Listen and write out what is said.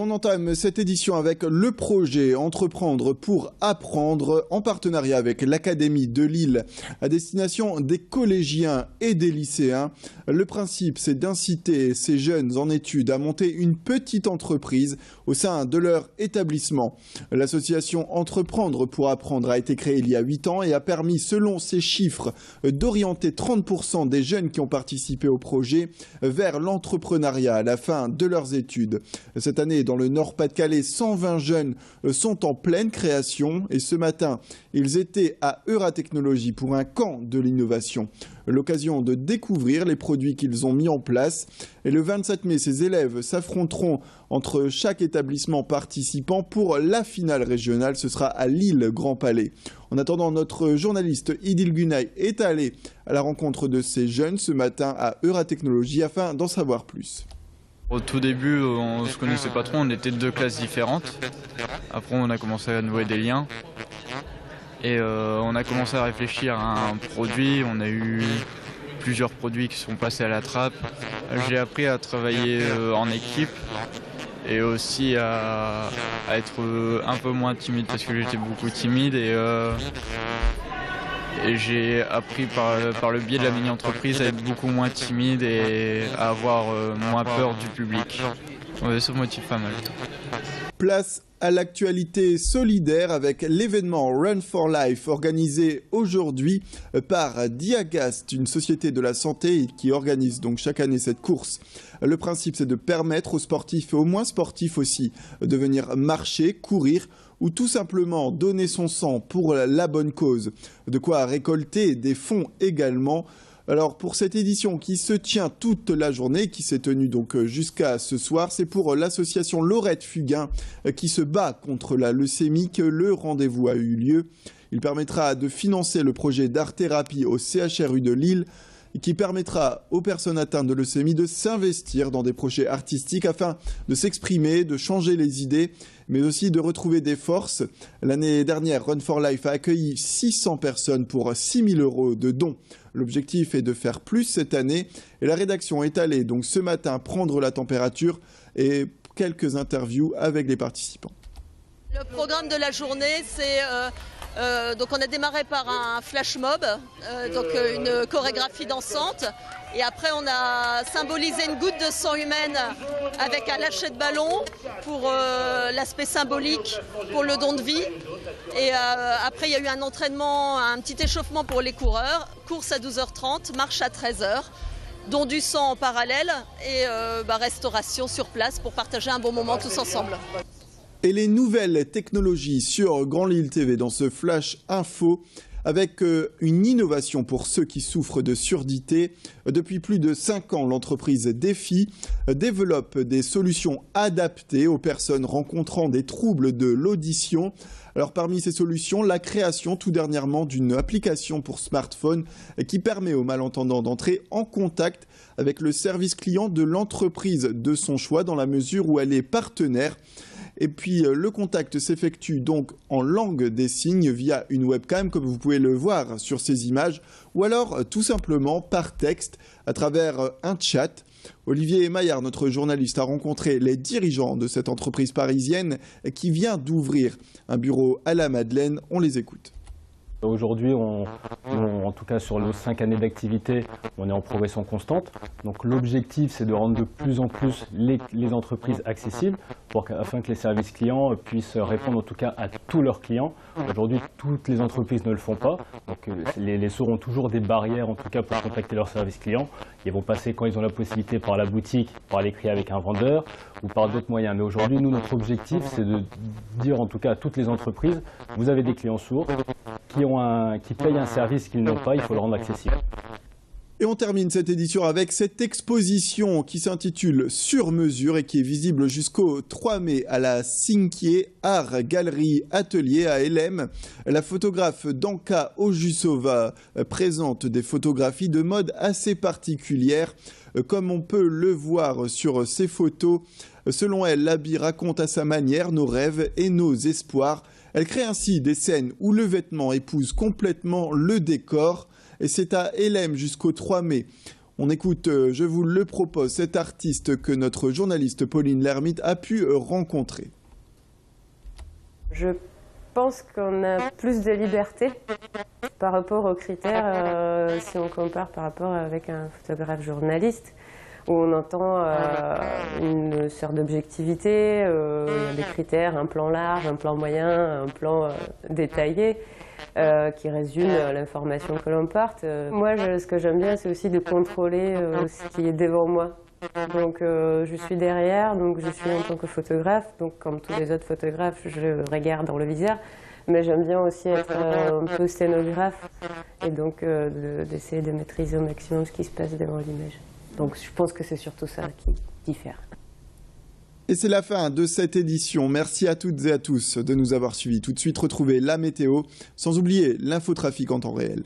on entame cette édition avec le projet Entreprendre pour apprendre en partenariat avec l'Académie de Lille à destination des collégiens et des lycéens. Le principe, c'est d'inciter ces jeunes en études à monter une petite entreprise au sein de leur établissement. L'association Entreprendre pour apprendre a été créée il y a 8 ans et a permis, selon ces chiffres, d'orienter 30% des jeunes qui ont participé au projet vers l'entrepreneuriat à la fin de leurs études. Cette année, dans le Nord-Pas-de-Calais, 120 jeunes sont en pleine création et ce matin, ils étaient à Euratechnologie pour un camp de l'innovation. L'occasion de découvrir les produits qu'ils ont mis en place. Et le 27 mai, ces élèves s'affronteront entre chaque établissement participant pour la finale régionale. Ce sera à Lille, Grand Palais. En attendant, notre journaliste Idil Gunay est allé à la rencontre de ces jeunes ce matin à Euratechnologie afin d'en savoir plus. Au tout début, on ne se connaissait pas trop, on était de 2 classes différentes. Après, on a commencé à nouer des liens. Et on a commencé à réfléchir à un produit. On a eu plusieurs produits qui sont passés à la trappe. J'ai appris à travailler en équipe et aussi à être un peu moins timide parce que j'étais beaucoup timide. Et j'ai appris par le biais de la mini-entreprise à être beaucoup moins timide et à avoir moins peur du public. Ouais, ça me motive pas mal. Place à l'actualité solidaire avec l'événement Run for Life organisé aujourd'hui par Diagast, une société de la santé qui organise donc chaque année cette course. Le principe, c'est de permettre aux sportifs et aux moins sportifs aussi de venir marcher, courir ou tout simplement donner son sang pour la bonne cause. De quoi récolter des fonds également. Alors pour cette édition qui se tient toute la journée, qui s'est tenue donc jusqu'à ce soir, c'est pour l'association Laurette Fugain qui se bat contre la leucémie que le rendez-vous a eu lieu. Il permettra de financer le projet d'art-thérapie au CHRU de Lille qui permettra aux personnes atteintes de leucémie de s'investir dans des projets artistiques afin de s'exprimer, de changer les idées, mais aussi de retrouver des forces. L'année dernière, Run for Life a accueilli 600 personnes pour 6 000 € de dons. L'objectif est de faire plus cette année et la rédaction est allée donc ce matin prendre la température et quelques interviews avec les participants. Le programme de la journée, c'est donc on a démarré par un flash mob, donc une chorégraphie dansante. Et après, on a symbolisé une goutte de sang humaine avec un lâcher de ballon pour l'aspect symbolique, pour le don de vie. Et après, il y a eu un entraînement, un petit échauffement pour les coureurs. Course à 12h30, marche à 13h, don du sang en parallèle et restauration sur place pour partager un bon moment tous ensemble. Et les nouvelles technologies sur Grand Lille TV dans ce Flash Info avec une innovation pour ceux qui souffrent de surdité. Depuis plus de 5 ans, l'entreprise Défi développe des solutions adaptées aux personnes rencontrant des troubles de l'audition. Alors parmi ces solutions, la création tout dernièrement d'une application pour smartphone qui permet aux malentendants d'entrer en contact avec le service client de l'entreprise de son choix dans la mesure où elle est partenaire. Et puis le contact s'effectue donc en langue des signes via une webcam comme vous pouvez le voir sur ces images ou alors tout simplement par texte à travers un chat. Olivier Maillard, notre journaliste, a rencontré les dirigeants de cette entreprise parisienne qui vient d'ouvrir un bureau à la Madeleine. On les écoute. Aujourd'hui, en tout cas sur les 5 années d'activité, on est en progression constante. Donc l'objectif, c'est de rendre de plus en plus les entreprises accessibles afin que les services clients puissent répondre en tout cas à tous leurs clients. Aujourd'hui, toutes les entreprises ne le font pas. Donc les SO ont toujours des barrières en tout cas pour contacter leurs services clients. Ils vont passer quand ils ont la possibilité par la boutique, par l'écrit avec un vendeur ou par d'autres moyens. Mais aujourd'hui, nous, notre objectif, c'est de dire en tout cas à toutes les entreprises, vous avez des clients sourds qui payent un service qu'ils n'ont pas, il faut le rendre accessible. Et on termine cette édition avec cette exposition qui s'intitule Sur mesure et qui est visible jusqu'au 3 mai à la Cinquier Art Galerie Atelier à Helem. La photographe Danka Ojusova présente des photographies de mode assez particulières. Comme on peut le voir sur ces photos, selon elle, l'habit raconte à sa manière nos rêves et nos espoirs. Elle crée ainsi des scènes où le vêtement épouse complètement le décor. Et c'est à Helem jusqu'au 3 mai. On écoute, je vous le propose, cet artiste que notre journaliste Pauline Lermite a pu rencontrer. Je pense qu'on a plus de liberté par rapport aux critères si on compare par rapport avec un photographe journaliste où on entend une sorte d'objectivité, il y a des critères, un plan large, un plan moyen, un plan détaillé qui résument l'information que l'on porte. Moi, ce que j'aime bien, c'est aussi de contrôler ce qui est devant moi. Donc je suis derrière, donc je suis en tant que photographe, donc comme tous les autres photographes, je regarde dans le viseur, mais j'aime bien aussi être un peu scénographe et donc d'essayer de maîtriser au maximum ce qui se passe devant l'image. Donc je pense que c'est surtout ça qui diffère. Et c'est la fin de cette édition. Merci à toutes et à tous de nous avoir suivis. Tout de suite, retrouvez la météo, sans oublier l'infotrafic en temps réel.